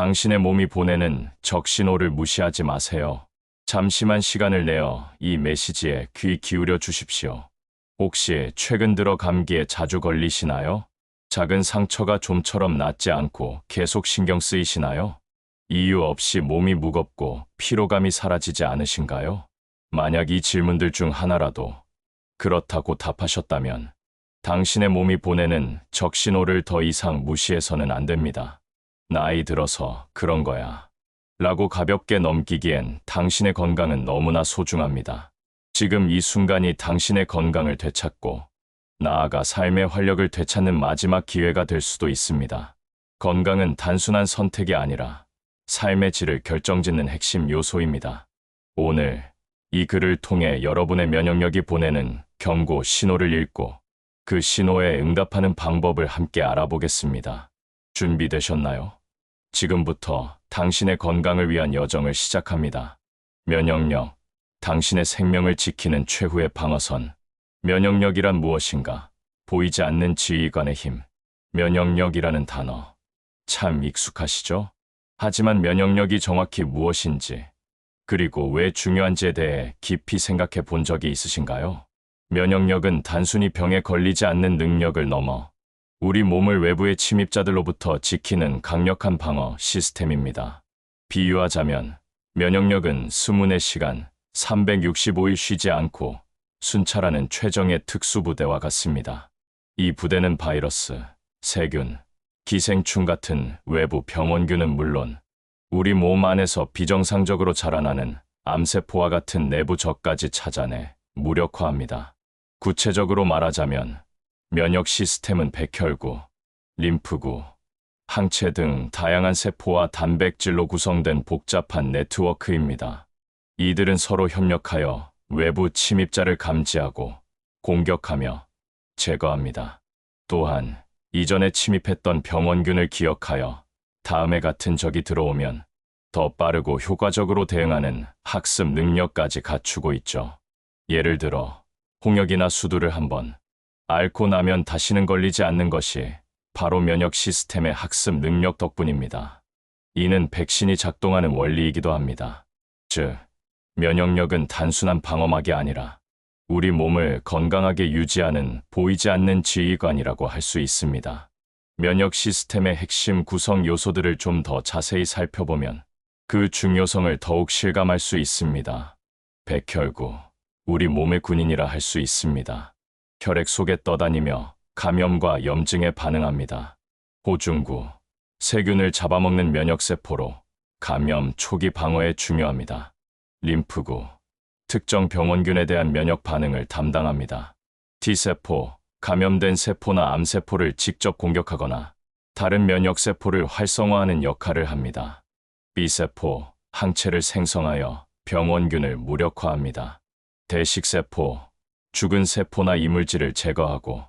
당신의 몸이 보내는 적신호를 무시하지 마세요. 잠시만 시간을 내어 이 메시지에 귀 기울여 주십시오. 혹시 최근 들어 감기에 자주 걸리시나요? 작은 상처가 좀처럼 낫지 않고 계속 신경 쓰이시나요? 이유 없이 몸이 무겁고 피로감이 사라지지 않으신가요? 만약 이 질문들 중 하나라도 그렇다고 답하셨다면 당신의 몸이 보내는 적신호를 더 이상 무시해서는 안 됩니다. 나이 들어서 그런 거야 라고 가볍게 넘기기엔 당신의 건강은 너무나 소중합니다. 지금 이 순간이 당신의 건강을 되찾고 나아가 삶의 활력을 되찾는 마지막 기회가 될 수도 있습니다. 건강은 단순한 선택이 아니라 삶의 질을 결정짓는 핵심 요소입니다. 오늘 이 글을 통해 여러분의 면역력이 보내는 경고 신호를 읽고 그 신호에 응답하는 방법을 함께 알아보겠습니다. 준비되셨나요? 지금부터 당신의 건강을 위한 여정을 시작합니다. 면역력, 당신의 생명을 지키는 최후의 방어선. 면역력이란 무엇인가? 보이지 않는 지휘관의 힘. 면역력이라는 단어. 참 익숙하시죠? 하지만 면역력이 정확히 무엇인지, 그리고 왜 중요한지에 대해 깊이 생각해 본 적이 있으신가요? 면역력은 단순히 병에 걸리지 않는 능력을 넘어 우리 몸을 외부의 침입자들로부터 지키는 강력한 방어 시스템입니다. 비유하자면 면역력은 24시간, 365일 쉬지 않고 순찰하는 최정의 특수부대와 같습니다. 이 부대는 바이러스, 세균, 기생충 같은 외부 병원균은 물론 우리 몸 안에서 비정상적으로 자라나는 암세포와 같은 내부 적까지 찾아내 무력화합니다. 구체적으로 말하자면 면역 시스템은 백혈구, 림프구, 항체 등 다양한 세포와 단백질로 구성된 복잡한 네트워크입니다. 이들은 서로 협력하여 외부 침입자를 감지하고 공격하며 제거합니다. 또한 이전에 침입했던 병원균을 기억하여 다음에 같은 적이 들어오면 더 빠르고 효과적으로 대응하는 학습 능력까지 갖추고 있죠. 예를 들어 홍역이나 수두를 한번 앓고 나면 다시는 걸리지 않는 것이 바로 면역 시스템의 학습 능력 덕분입니다. 이는 백신이 작동하는 원리이기도 합니다. 즉, 면역력은 단순한 방어막이 아니라 우리 몸을 건강하게 유지하는 보이지 않는 지휘관이라고 할 수 있습니다. 면역 시스템의 핵심 구성 요소들을 좀 더 자세히 살펴보면 그 중요성을 더욱 실감할 수 있습니다. 백혈구, 우리 몸의 군인이라 할 수 있습니다. 혈액 속에 떠다니며 감염과 염증에 반응합니다. 호중구, 세균을 잡아먹는 면역세포로 감염 초기 방어에 중요합니다. 림프구, 특정 병원균에 대한 면역 반응을 담당합니다. T세포, 감염된 세포나 암세포를 직접 공격하거나 다른 면역세포를 활성화하는 역할을 합니다. B세포, 항체를 생성하여 병원균을 무력화합니다. 대식세포, 죽은 세포나 이물질을 제거하고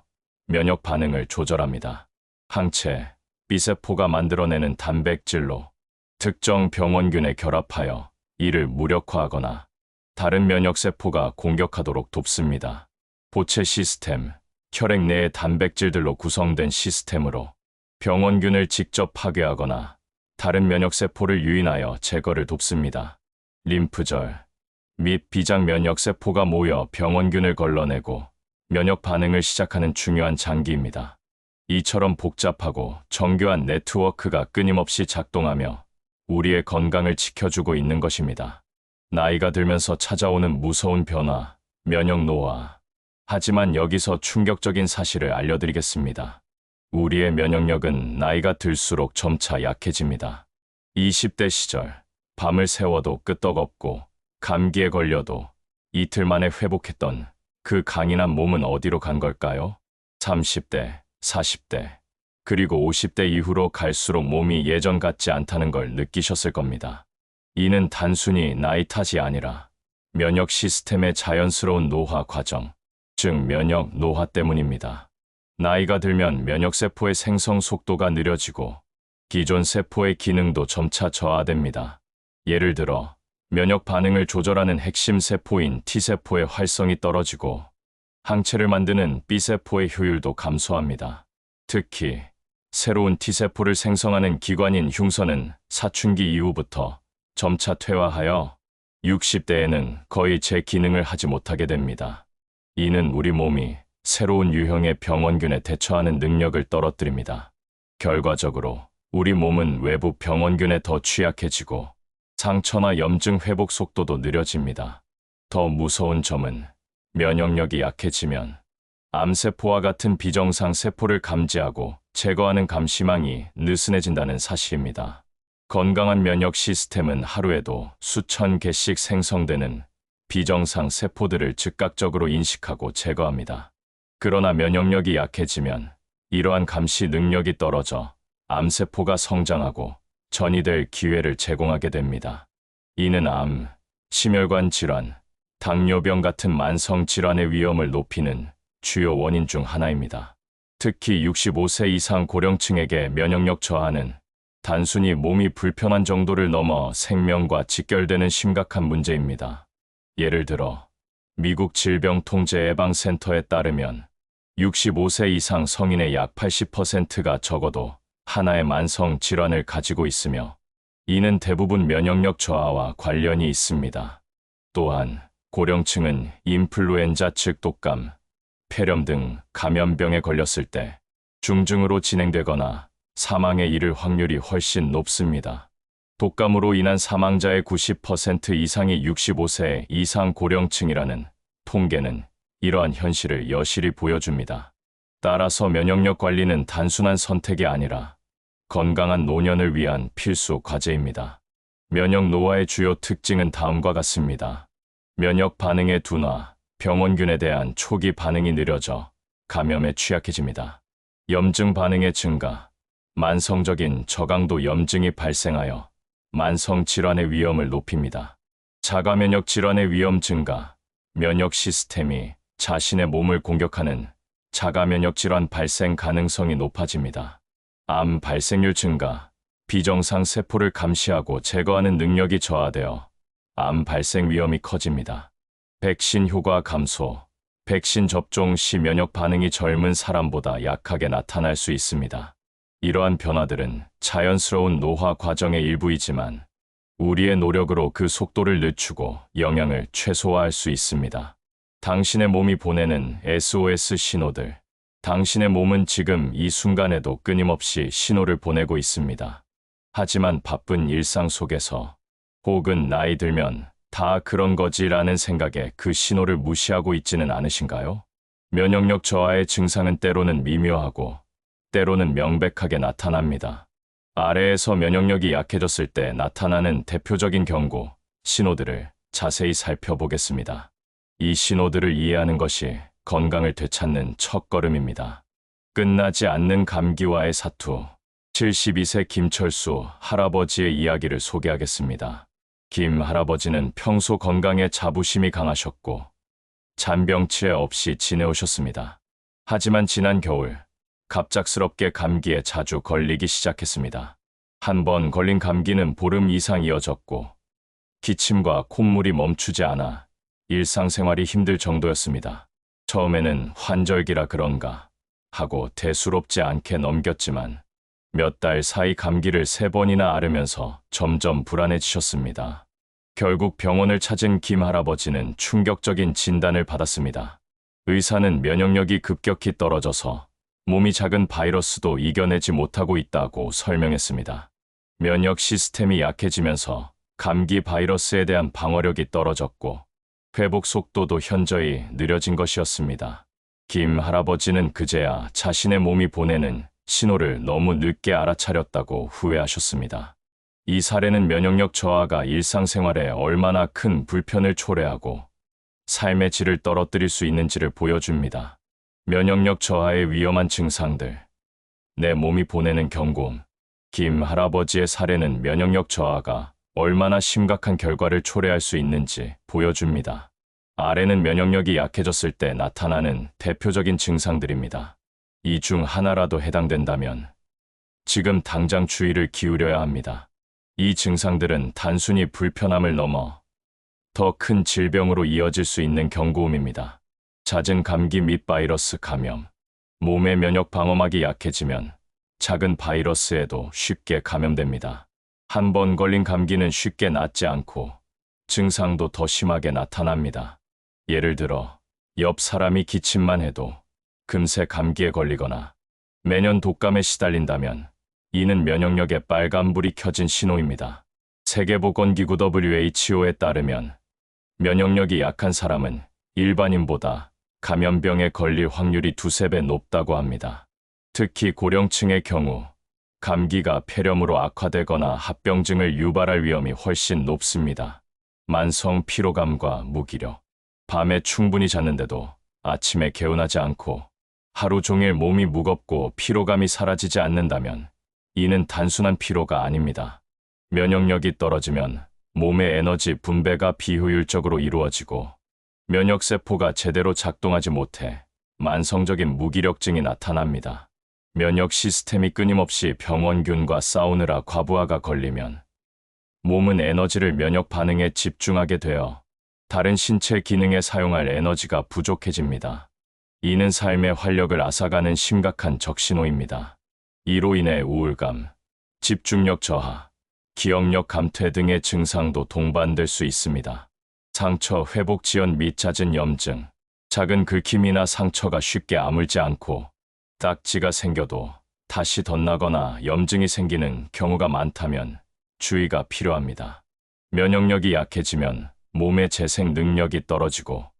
면역 반응을 조절합니다. 항체, B세포가 만들어내는 단백질로 특정 병원균에 결합하여 이를 무력화하거나 다른 면역세포가 공격하도록 돕습니다. 보체 시스템, 혈액 내의 단백질들로 구성된 시스템으로 병원균을 직접 파괴하거나 다른 면역세포를 유인하여 제거를 돕습니다. 림프절 및 비장 면역세포가 모여 병원균을 걸러내고 면역 반응을 시작하는 중요한 장기입니다. 이처럼 복잡하고 정교한 네트워크가 끊임없이 작동하며 우리의 건강을 지켜주고 있는 것입니다. 나이가 들면서 찾아오는 무서운 변화, 면역 노화. 하지만 여기서 충격적인 사실을 알려드리겠습니다. 우리의 면역력은 나이가 들수록 점차 약해집니다. 20대 시절, 밤을 새워도 끄떡없고 감기에 걸려도 이틀 만에 회복했던 그 강인한 몸은 어디로 간 걸까요? 30대, 40대, 그리고 50대 이후로 갈수록 몸이 예전 같지 않다는 걸 느끼셨을 겁니다. 이는 단순히 나이 탓이 아니라 면역 시스템의 자연스러운 노화 과정, 즉 면역 노화 때문입니다. 나이가 들면 면역세포의 생성 속도가 느려지고 기존 세포의 기능도 점차 저하됩니다. 예를 들어 면역 반응을 조절하는 핵심 세포인 T세포의 활성이 떨어지고 항체를 만드는 B세포의 효율도 감소합니다. 특히 새로운 T세포를 생성하는 기관인 흉선은 사춘기 이후부터 점차 퇴화하여 60대에는 거의 제 기능을 하지 못하게 됩니다. 이는 우리 몸이 새로운 유형의 병원균에 대처하는 능력을 떨어뜨립니다. 결과적으로 우리 몸은 외부 병원균에 더 취약해지고 상처나 염증 회복 속도도 느려집니다. 더 무서운 점은 면역력이 약해지면 암세포와 같은 비정상 세포를 감지하고 제거하는 감시망이 느슨해진다는 사실입니다. 건강한 면역 시스템은 하루에도 수천 개씩 생성되는 비정상 세포들을 즉각적으로 인식하고 제거합니다. 그러나 면역력이 약해지면 이러한 감시 능력이 떨어져 암세포가 성장하고 전이될 기회를 제공하게 됩니다. 이는 암, 심혈관 질환, 당뇨병 같은 만성 질환의 위험을 높이는 주요 원인 중 하나입니다. 특히 65세 이상 고령층에게 면역력 저하는 단순히 몸이 불편한 정도를 넘어 생명과 직결되는 심각한 문제입니다. 예를 들어 미국 질병통제예방센터에 따르면 65세 이상 성인의 약 80%가 적어도 하나의 만성 질환을 가지고 있으며 이는 대부분 면역력 저하와 관련이 있습니다. 또한 고령층은 인플루엔자 즉 독감, 폐렴 등 감염병에 걸렸을 때 중증으로 진행되거나 사망에 이를 확률이 훨씬 높습니다. 독감으로 인한 사망자의 90% 이상이 65세 이상 고령층이라는 통계는 이러한 현실을 여실히 보여줍니다. 따라서 면역력 관리는 단순한 선택이 아니라 건강한 노년을 위한 필수 과제입니다. 면역 노화의 주요 특징은 다음과 같습니다. 면역 반응의 둔화, 병원균에 대한 초기 반응이 느려져 감염에 취약해집니다. 염증 반응의 증가, 만성적인 저강도 염증이 발생하여 만성 질환의 위험을 높입니다. 자가 면역 질환의 위험 증가, 면역 시스템이 자신의 몸을 공격하는 자가 면역 질환 발생 가능성이 높아집니다. 암 발생률 증가, 비정상 세포를 감시하고 제거하는 능력이 저하되어 암 발생 위험이 커집니다. 백신 효과 감소, 백신 접종 시 면역 반응이 젊은 사람보다 약하게 나타날 수 있습니다. 이러한 변화들은 자연스러운 노화 과정의 일부이지만 우리의 노력으로 그 속도를 늦추고 영향을 최소화할 수 있습니다. 당신의 몸이 보내는 SOS 신호들. 당신의 몸은 지금 이 순간에도 끊임없이 신호를 보내고 있습니다. 하지만 바쁜 일상 속에서 혹은 나이 들면 다 그런 거지라는 생각에 그 신호를 무시하고 있지는 않으신가요? 면역력 저하의 증상은 때로는 미묘하고 때로는 명백하게 나타납니다. 아래에서 면역력이 약해졌을 때 나타나는 대표적인 경고, 신호들을 자세히 살펴보겠습니다. 이 신호들을 이해하는 것이 건강을 되찾는 첫걸음입니다. 끝나지 않는 감기와의 사투. 72세 김철수 할아버지의 이야기를 소개하겠습니다. 김 할아버지는 평소 건강에 자부심이 강하셨고 잔병치레 없이 지내오셨습니다. 하지만 지난 겨울 갑작스럽게 감기에 자주 걸리기 시작했습니다. 한 번 걸린 감기는 보름 이상 이어졌고 기침과 콧물이 멈추지 않아 일상생활이 힘들 정도였습니다. 처음에는 환절기라 그런가 하고 대수롭지 않게 넘겼지만 몇 달 사이 감기를 3번이나 앓으면서 점점 불안해지셨습니다. 결국 병원을 찾은 김 할아버지는 충격적인 진단을 받았습니다. 의사는 면역력이 급격히 떨어져서 몸이 작은 바이러스도 이겨내지 못하고 있다고 설명했습니다. 면역 시스템이 약해지면서 감기 바이러스에 대한 방어력이 떨어졌고 회복 속도도 현저히 느려진 것이었습니다. 김 할아버지는 그제야 자신의 몸이 보내는 신호를 너무 늦게 알아차렸다고 후회하셨습니다. 이 사례는 면역력 저하가 일상생활에 얼마나 큰 불편을 초래하고 삶의 질을 떨어뜨릴 수 있는지를 보여줍니다. 면역력 저하의 위험한 증상들. 내 몸이 보내는 경고음. 김 할아버지의 사례는 면역력 저하가 얼마나 심각한 결과를 초래할 수 있는지 보여줍니다. 아래는 면역력이 약해졌을 때 나타나는 대표적인 증상들입니다. 이 중 하나라도 해당된다면 지금 당장 주의를 기울여야 합니다. 이 증상들은 단순히 불편함을 넘어 더 큰 질병으로 이어질 수 있는 경고음입니다. 잦은 감기 및 바이러스 감염. 몸의 면역 방어막이 약해지면 작은 바이러스에도 쉽게 감염됩니다. 한 번 걸린 감기는 쉽게 낫지 않고 증상도 더 심하게 나타납니다. 예를 들어 옆 사람이 기침만 해도 금세 감기에 걸리거나 매년 독감에 시달린다면 이는 면역력에 빨간불이 켜진 신호입니다. 세계보건기구 WHO에 따르면 면역력이 약한 사람은 일반인보다 감염병에 걸릴 확률이 2~3배 높다고 합니다. 특히 고령층의 경우 감기가 폐렴으로 악화되거나 합병증을 유발할 위험이 훨씬 높습니다. 만성 피로감과 무기력, 밤에 충분히 잤는데도 아침에 개운하지 않고 하루 종일 몸이 무겁고 피로감이 사라지지 않는다면 이는 단순한 피로가 아닙니다. 면역력이 떨어지면 몸의 에너지 분배가 비효율적으로 이루어지고 면역세포가 제대로 작동하지 못해 만성적인 무기력증이 나타납니다. 면역 시스템이 끊임없이 병원균과 싸우느라 과부하가 걸리면 몸은 에너지를 면역 반응에 집중하게 되어 다른 신체 기능에 사용할 에너지가 부족해집니다. 이는 삶의 활력을 앗아가는 심각한 적신호입니다. 이로 인해 우울감, 집중력 저하, 기억력 감퇴 등의 증상도 동반될 수 있습니다. 상처 회복 지연 및 잦은 염증, 작은 긁힘이나 상처가 쉽게 아물지 않고 딱지가 생겨도 다시 덧나거나 염증이 생기는 경우가 많다면 주의가 필요합니다. 면역력이 약해지면 몸의 재생 능력이 떨어지고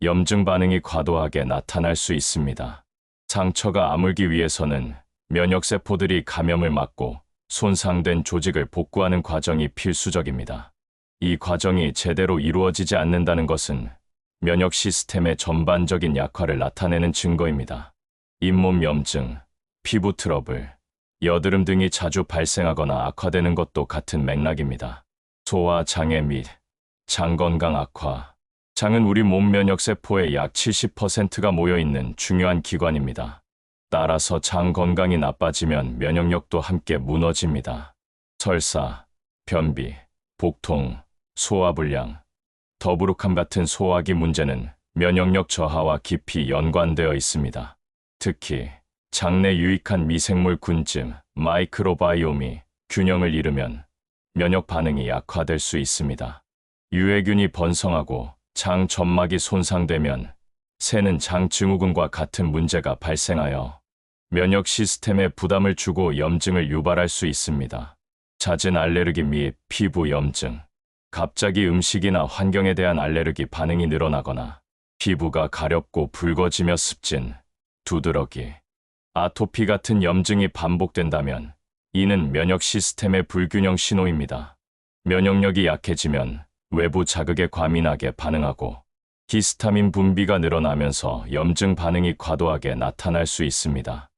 염증 반응이 과도하게 나타날 수 있습니다. 상처가 아물기 위해서는 면역세포들이 감염을 막고 손상된 조직을 복구하는 과정이 필수적입니다. 이 과정이 제대로 이루어지지 않는다는 것은 면역 시스템의 전반적인 약화를 나타내는 증거입니다. 잇몸 염증, 피부 트러블, 여드름 등이 자주 발생하거나 악화되는 것도 같은 맥락입니다. 소화 장애 및 장 건강 악화. 장은 우리 몸 면역세포의 약 70%가 모여있는 중요한 기관입니다. 따라서 장 건강이 나빠지면 면역력도 함께 무너집니다. 설사, 변비, 복통, 소화불량, 더부룩함 같은 소화기 문제는 면역력 저하와 깊이 연관되어 있습니다. 특히 장내 유익한 미생물 균쯤, 마이크로바이옴이 균형을 잃으면 면역 반응이 약화될 수 있습니다. 유해균이 번성하고 장 점막이 손상되면 새는 장 증후군과 같은 문제가 발생하여 면역 시스템에 부담을 주고 염증을 유발할 수 있습니다. 잦은 알레르기 및 피부 염증, 갑자기 음식이나 환경에 대한 알레르기 반응이 늘어나거나 피부가 가렵고 붉어지며 습진, 두드러기, 아토피 같은 염증이 반복된다면 이는 면역 시스템의 불균형 신호입니다. 면역력이 약해지면 외부 자극에 과민하게 반응하고 히스타민 분비가 늘어나면서 염증 반응이 과도하게 나타날 수 있습니다.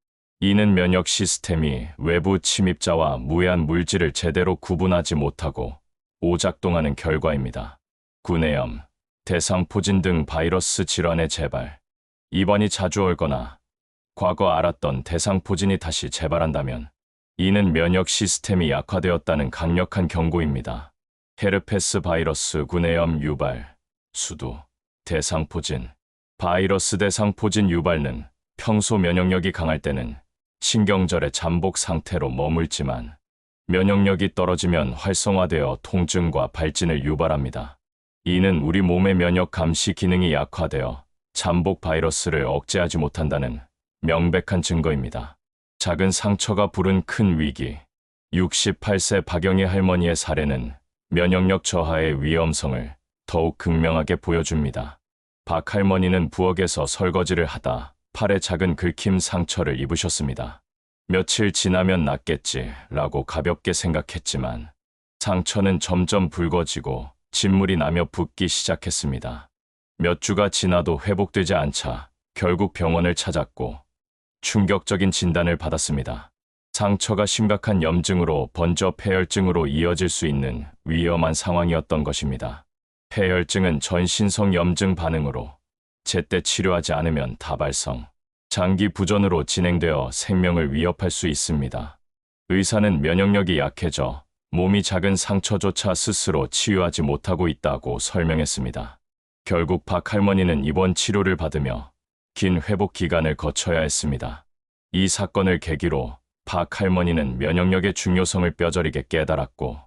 이는 면역 시스템이 외부 침입자와 무해한 물질을 제대로 구분하지 못하고 오작동하는 결과입니다. 구내염, 대상포진 등 바이러스 질환의 재발, 입원이 자주 오거나 과거 앓았던 대상포진이 다시 재발한다면 이는 면역 시스템이 약화되었다는 강력한 경고입니다. 헤르페스 바이러스 구내염 유발, 수두, 대상포진, 바이러스 대상포진 유발은 평소 면역력이 강할 때는 신경절의 잠복 상태로 머물지만 면역력이 떨어지면 활성화되어 통증과 발진을 유발합니다. 이는 우리 몸의 면역 감시 기능이 약화되어 잠복 바이러스를 억제하지 못한다는 명백한 증거입니다. 작은 상처가 부른 큰 위기. 68세 박영희 할머니의 사례는 면역력 저하의 위험성을 더욱 극명하게 보여줍니다. 박 할머니는 부엌에서 설거지를 하다 팔에 작은 긁힘 상처를 입으셨습니다. 며칠 지나면 낫겠지라고 가볍게 생각했지만 상처는 점점 붉어지고 진물이 나며 붓기 시작했습니다. 몇 주가 지나도 회복되지 않자 결국 병원을 찾았고 충격적인 진단을 받았습니다. 상처가 심각한 염증으로 번져 폐혈증으로 이어질 수 있는 위험한 상황이었던 것입니다. 폐혈증은 전신성 염증 반응으로 제때 치료하지 않으면 다발성, 장기 부전으로 진행되어 생명을 위협할 수 있습니다. 의사는 면역력이 약해져 몸이 작은 상처조차 스스로 치유하지 못하고 있다고 설명했습니다. 결국 박 할머니는 입원 치료를 받으며 긴 회복 기간을 거쳐야 했습니다. 이 사건을 계기로 박 할머니는 면역력의 중요성을 뼈저리게 깨달았고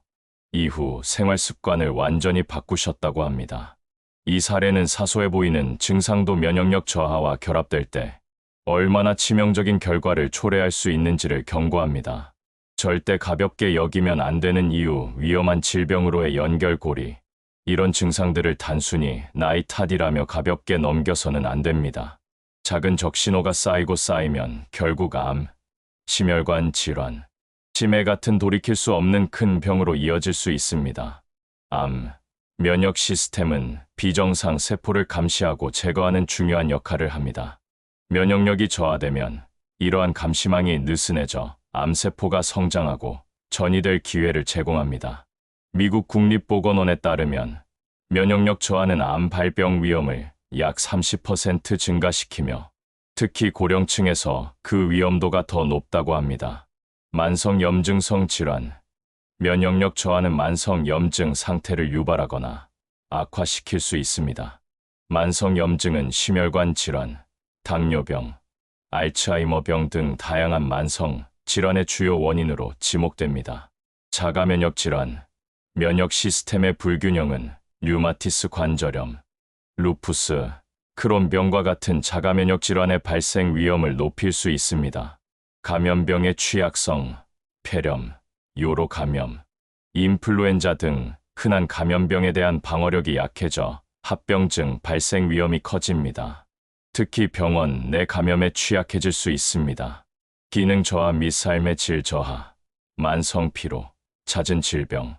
이후 생활 습관을 완전히 바꾸셨다고 합니다. 이 사례는 사소해 보이는 증상도 면역력 저하와 결합될 때 얼마나 치명적인 결과를 초래할 수 있는지를 경고합니다. 절대 가볍게 여기면 안 되는 이유, 위험한 질병으로의 연결고리. 이런 증상들을 단순히 나이 탓이라며 가볍게 넘겨서는 안 됩니다. 작은 적신호가 쌓이고 쌓이면 결국 암, 심혈관 질환, 치매 같은 돌이킬 수 없는 큰 병으로 이어질 수 있습니다. 암, 면역 시스템은 비정상 세포를 감시하고 제거하는 중요한 역할을 합니다. 면역력이 저하되면 이러한 감시망이 느슨해져 암세포가 성장하고 전이될 기회를 제공합니다. 미국 국립보건원에 따르면 면역력 저하는 암 발병 위험을 약 30% 증가시키며 특히 고령층에서 그 위험도가 더 높다고 합니다. 만성 염증성 질환, 면역력 저하는 만성 염증 상태를 유발하거나 악화시킬 수 있습니다. 만성 염증은 심혈관 질환, 당뇨병, 알츠하이머병 등 다양한 만성 질환의 주요 원인으로 지목됩니다. 자가 면역 질환, 면역 시스템의 불균형은 류마티스 관절염, 루푸스, 크론병과 같은 자가 면역 질환의 발생 위험을 높일 수 있습니다. 감염병의 취약성, 폐렴, 요로 감염, 인플루엔자 등 흔한 감염병에 대한 방어력이 약해져 합병증 발생 위험이 커집니다. 특히 병원 내 감염에 취약해질 수 있습니다. 기능 저하 및 삶의 질 저하, 만성 피로, 잦은 질병,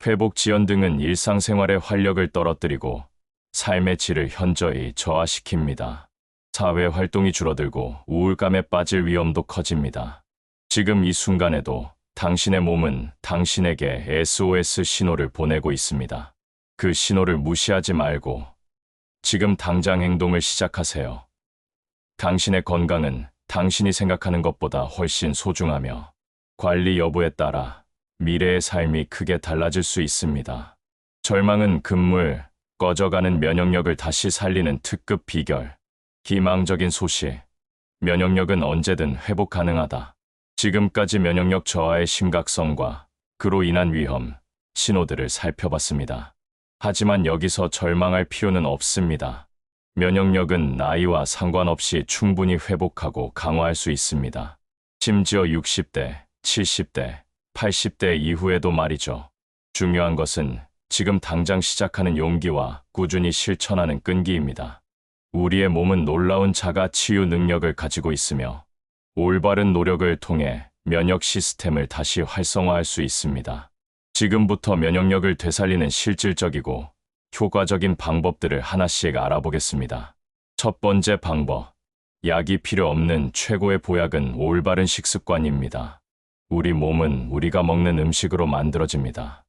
회복 지연 등은 일상생활의 활력을 떨어뜨리고 삶의 질을 현저히 저하시킵니다. 사회 활동이 줄어들고 우울감에 빠질 위험도 커집니다. 지금 이 순간에도 당신의 몸은 당신에게 SOS 신호를 보내고 있습니다. 그 신호를 무시하지 말고 지금 당장 행동을 시작하세요. 당신의 건강은 당신이 생각하는 것보다 훨씬 소중하며 관리 여부에 따라 미래의 삶이 크게 달라질 수 있습니다. 절망은 금물, 꺼져가는 면역력을 다시 살리는 특급 비결. 희망적인 소식. 면역력은 언제든 회복 가능하다. 지금까지 면역력 저하의 심각성과 그로 인한 위험, 신호들을 살펴봤습니다. 하지만 여기서 절망할 필요는 없습니다. 면역력은 나이와 상관없이 충분히 회복하고 강화할 수 있습니다. 심지어 60대, 70대, 80대 이후에도 말이죠. 중요한 것은 지금 당장 시작하는 용기와 꾸준히 실천하는 끈기입니다. 우리의 몸은 놀라운 자가 치유 능력을 가지고 있으며 올바른 노력을 통해 면역 시스템을 다시 활성화할 수 있습니다. 지금부터 면역력을 되살리는 실질적이고 효과적인 방법들을 하나씩 알아보겠습니다. 첫 번째 방법. 약이 필요 없는 최고의 보약은 올바른 식습관입니다. 우리 몸은 우리가 먹는 음식으로 만들어집니다.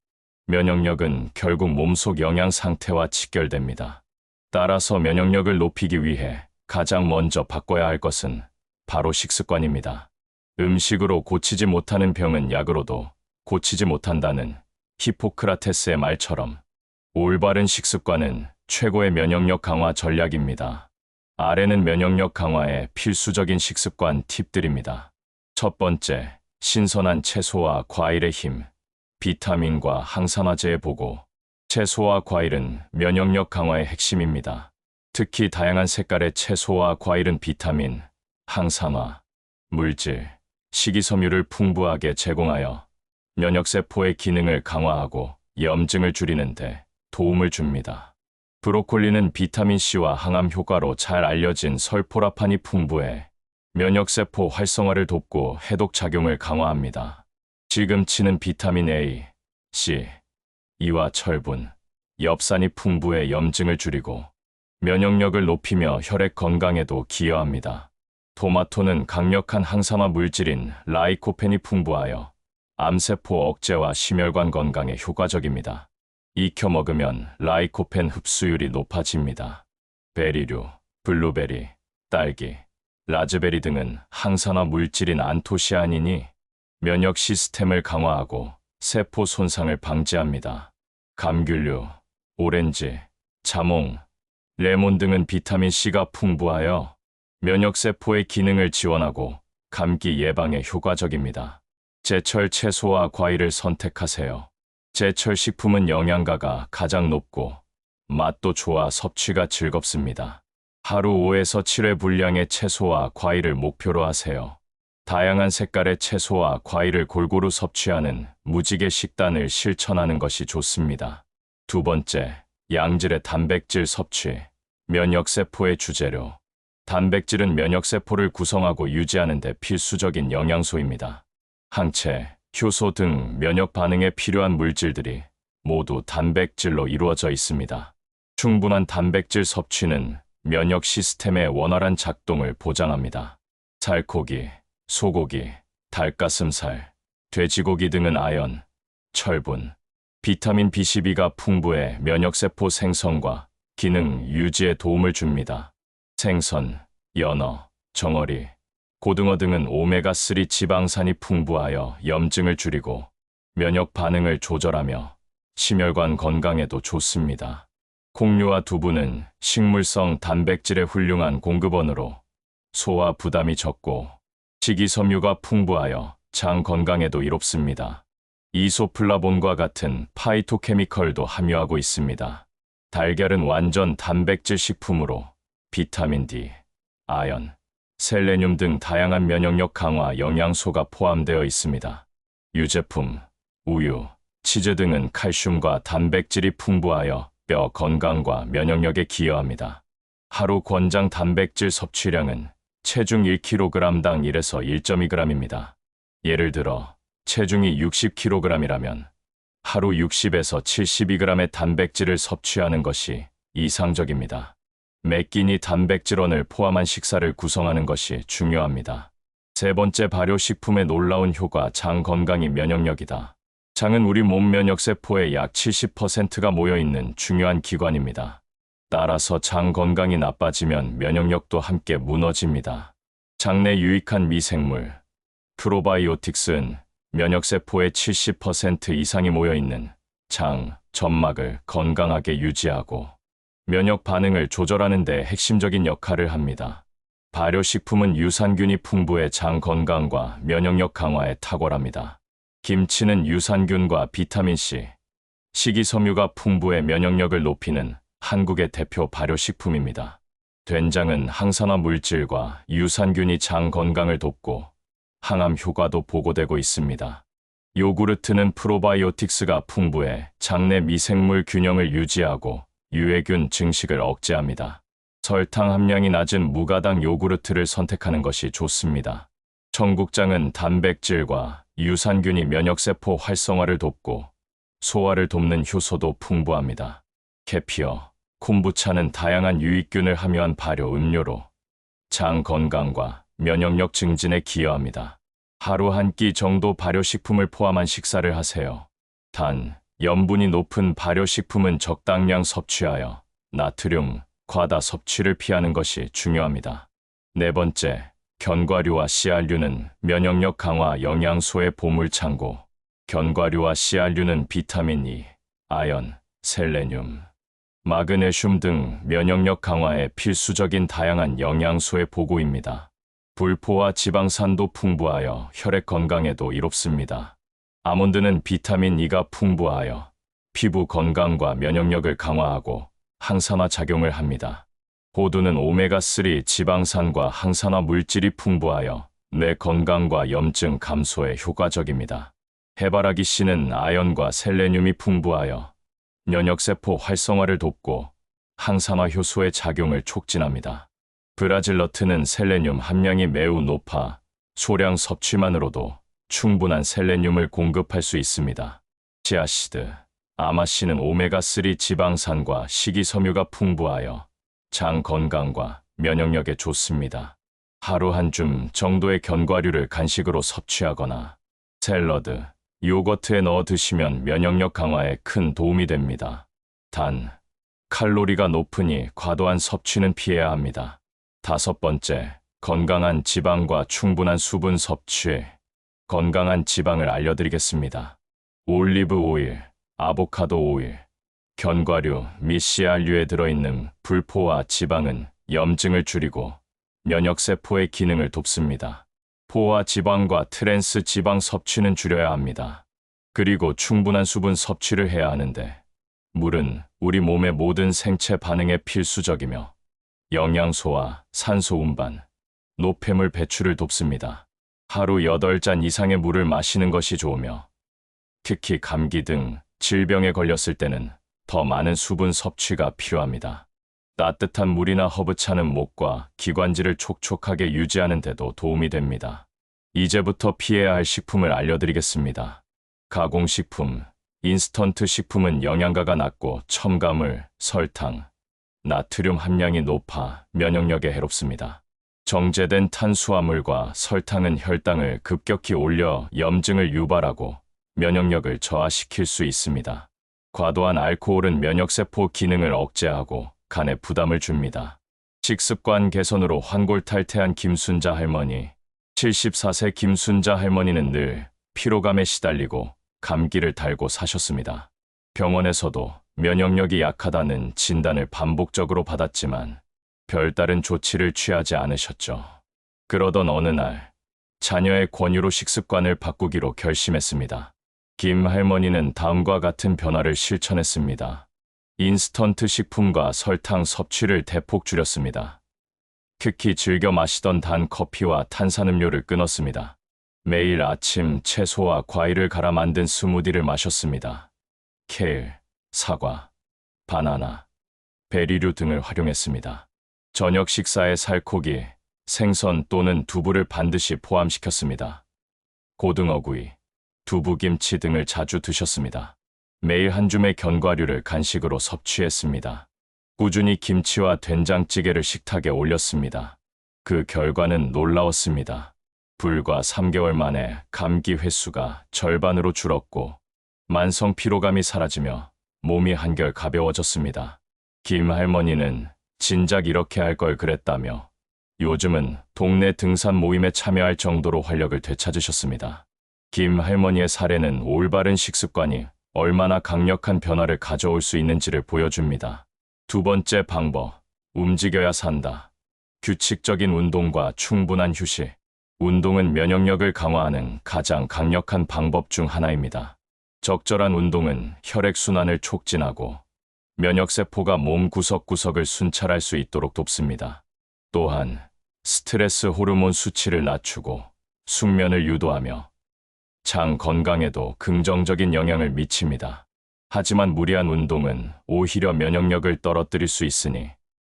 면역력은 결국 몸속 영양 상태와 직결됩니다. 따라서 면역력을 높이기 위해 가장 먼저 바꿔야 할 것은 바로 식습관입니다. 음식으로 고치지 못하는 병은 약으로도 고치지 못한다는 히포크라테스의 말처럼 올바른 식습관은 최고의 면역력 강화 전략입니다. 아래는 면역력 강화에 필수적인 식습관 팁들입니다. 첫 번째, 신선한 채소와 과일의 힘, 비타민과 항산화제의 보고. 채소와 과일은 면역력 강화의 핵심입니다. 특히 다양한 색깔의 채소와 과일은 비타민, 항산화, 물질, 식이섬유를 풍부하게 제공하여 면역세포의 기능을 강화하고 염증을 줄이는 데 도움을 줍니다. 브로콜리는 비타민C와 항암 효과로 잘 알려진 설포라판이 풍부해 면역세포 활성화를 돕고 해독작용을 강화합니다. 시금치는 비타민 A, C, 이와 철분, 엽산이 풍부해 염증을 줄이고 면역력을 높이며 혈액 건강에도 기여합니다. 토마토는 강력한 항산화 물질인 라이코펜이 풍부하여 암세포 억제와 심혈관 건강에 효과적입니다. 익혀 먹으면 라이코펜 흡수율이 높아집니다. 베리류, 블루베리, 딸기, 라즈베리 등은 항산화 물질인 안토시아닌이 면역 시스템을 강화하고 세포 손상을 방지합니다. 감귤류, 오렌지, 자몽, 레몬 등은 비타민C가 풍부하여 면역세포의 기능을 지원하고 감기 예방에 효과적입니다. 제철 채소와 과일을 선택하세요. 제철 식품은 영양가가 가장 높고 맛도 좋아 섭취가 즐겁습니다. 하루 5에서 7회 분량의 채소와 과일을 목표로 하세요. 다양한 색깔의 채소와 과일을 골고루 섭취하는 무지개 식단을 실천하는 것이 좋습니다. 두 번째, 양질의 단백질 섭취, 면역세포의 주재료. 단백질은 면역세포를 구성하고 유지하는 데 필수적인 영양소입니다. 항체, 효소 등 면역 반응에 필요한 물질들이 모두 단백질로 이루어져 있습니다. 충분한 단백질 섭취는 면역 시스템의 원활한 작동을 보장합니다. 살코기, 소고기, 닭가슴살, 돼지고기 등은 아연, 철분, 비타민 B12가 풍부해 면역세포 생성과 기능 유지에 도움을 줍니다. 생선, 연어, 정어리, 고등어 등은 오메가3 지방산이 풍부하여 염증을 줄이고 면역 반응을 조절하며 심혈관 건강에도 좋습니다. 콩류와 두부는 식물성 단백질의 훌륭한 공급원으로 소화 부담이 적고 식이섬유가 풍부하여 장 건강에도 이롭습니다. 이소플라본과 같은 파이토케미컬도 함유하고 있습니다. 달걀은 완전 단백질 식품으로 비타민 D, 아연, 셀레늄 등 다양한 면역력 강화 영양소가 포함되어 있습니다. 유제품, 우유, 치즈 등은 칼슘과 단백질이 풍부하여 뼈 건강과 면역력에 기여합니다. 하루 권장 단백질 섭취량은 체중 1kg당 1에서 1.2g입니다. 예를 들어 체중이 60kg이라면 하루 60에서 72g의 단백질을 섭취하는 것이 이상적입니다. 매 끼니 단백질원을 포함한 식사를 구성하는 것이 중요합니다. 세 번째, 발효식품의 놀라운 효과, 장 건강이 면역력이다. 장은 우리 몸 면역세포의 약 70%가 모여있는 중요한 기관입니다. 따라서 장 건강이 나빠지면 면역력도 함께 무너집니다. 장내 유익한 미생물, 프로바이오틱스는 면역세포의 70% 이상이 모여있는 장, 점막을 건강하게 유지하고 면역 반응을 조절하는 데 핵심적인 역할을 합니다. 발효식품은 유산균이 풍부해 장 건강과 면역력 강화에 탁월합니다. 김치는 유산균과 비타민C, 식이섬유가 풍부해 면역력을 높이는 한국의 대표 발효식품입니다. 된장은 항산화 물질과 유산균이 장 건강을 돕고 항암 효과도 보고되고 있습니다. 요구르트는 프로바이오틱스가 풍부해 장내 미생물 균형을 유지하고 유해균 증식을 억제합니다. 설탕 함량이 낮은 무가당 요구르트를 선택하는 것이 좋습니다. 청국장은 단백질과 유산균이 면역세포 활성화를 돕고 소화를 돕는 효소도 풍부합니다. 계피어, 콤부차는 다양한 유익균을 함유한 발효 음료로 장 건강과 면역력 증진에 기여합니다. 하루 한 끼 정도 발효식품을 포함한 식사를 하세요. 단, 염분이 높은 발효식품은 적당량 섭취하여 나트륨, 과다 섭취를 피하는 것이 중요합니다. 네 번째, 견과류와 씨알류는 면역력 강화 영양소의 보물창고. 견과류와 씨알류는 비타민 E, 아연, 셀레늄, 마그네슘 등 면역력 강화에 필수적인 다양한 영양소의 보고입니다. 불포와 지방산도 풍부하여 혈액 건강에도 이롭습니다. 아몬드는 비타민 E가 풍부하여 피부 건강과 면역력을 강화하고 항산화 작용을 합니다. 호두는 오메가3 지방산과 항산화 물질이 풍부하여 뇌 건강과 염증 감소에 효과적입니다. 해바라기 씨는 아연과 셀레늄이 풍부하여 면역세포 활성화를 돕고 항산화 효소의 작용을 촉진합니다. 브라질 너트는 셀레늄 함량이 매우 높아 소량 섭취만으로도 충분한 셀레늄을 공급할 수 있습니다. 치아씨드, 아마씨는 오메가3 지방산과 식이섬유가 풍부하여 장 건강과 면역력에 좋습니다. 하루 한 줌 정도의 견과류를 간식으로 섭취하거나 샐러드, 요거트에 넣어 드시면 면역력 강화에 큰 도움이 됩니다. 단, 칼로리가 높으니 과도한 섭취는 피해야 합니다. 다섯 번째, 건강한 지방과 충분한 수분 섭취. 건강한 지방을 알려드리겠습니다. 올리브 오일, 아보카도 오일, 견과류 및 씨알류에 들어있는 불포화 지방은 염증을 줄이고 면역세포의 기능을 돕습니다. 포화 지방과 트랜스 지방 섭취는 줄여야 합니다. 그리고 충분한 수분 섭취를 해야 하는데, 물은 우리 몸의 모든 생체 반응에 필수적이며 영양소와 산소 운반, 노폐물 배출을 돕습니다. 하루 8잔 이상의 물을 마시는 것이 좋으며, 특히 감기 등 질병에 걸렸을 때는 더 많은 수분 섭취가 필요합니다. 따뜻한 물이나 허브차는 목과 기관지를 촉촉하게 유지하는 데도 도움이 됩니다. 이제부터 피해야 할 식품을 알려드리겠습니다. 가공식품, 인스턴트 식품은 영양가가 낮고 첨가물, 설탕, 나트륨 함량이 높아 면역력에 해롭습니다. 정제된 탄수화물과 설탕은 혈당을 급격히 올려 염증을 유발하고 면역력을 저하시킬 수 있습니다. 과도한 알코올은 면역세포 기능을 억제하고 간에 부담을 줍니다. 식습관 개선으로 환골탈태한 김순자 할머니. 74세 김순자 할머니는 늘 피로감에 시달리고 감기를 달고 사셨습니다. 병원에서도 면역력이 약하다는 진단을 반복적으로 받았지만 별다른 조치를 취하지 않으셨죠. 그러던 어느 날 자녀의 권유로 식습관을 바꾸기로 결심했습니다. 김 할머니는 다음과 같은 변화를 실천했습니다. 인스턴트 식품과 설탕 섭취를 대폭 줄였습니다. 특히 즐겨 마시던 단 커피와 탄산음료를 끊었습니다. 매일 아침 채소와 과일을 갈아 만든 스무디를 마셨습니다. 케일, 사과, 바나나, 베리류 등을 활용했습니다. 저녁 식사에 살코기, 생선 또는 두부를 반드시 포함시켰습니다. 고등어구이, 두부김치 등을 자주 드셨습니다. 매일 한 줌의 견과류를 간식으로 섭취했습니다. 꾸준히 김치와 된장찌개를 식탁에 올렸습니다. 그 결과는 놀라웠습니다. 불과 3개월 만에 감기 횟수가 절반으로 줄었고 만성 피로감이 사라지며 몸이 한결 가벼워졌습니다. 김 할머니는 진작 이렇게 할 걸 그랬다며 요즘은 동네 등산 모임에 참여할 정도로 활력을 되찾으셨습니다. 김 할머니의 사례는 올바른 식습관이 얼마나 강력한 변화를 가져올 수 있는지를 보여줍니다. 두 번째 방법, 움직여야 산다. 규칙적인 운동과 충분한 휴식. 운동은 면역력을 강화하는 가장 강력한 방법 중 하나입니다. 적절한 운동은 혈액순환을 촉진하고 면역세포가 몸 구석구석을 순찰할 수 있도록 돕습니다. 또한 스트레스 호르몬 수치를 낮추고 숙면을 유도하며 장 건강에도 긍정적인 영향을 미칩니다. 하지만 무리한 운동은 오히려 면역력을 떨어뜨릴 수 있으니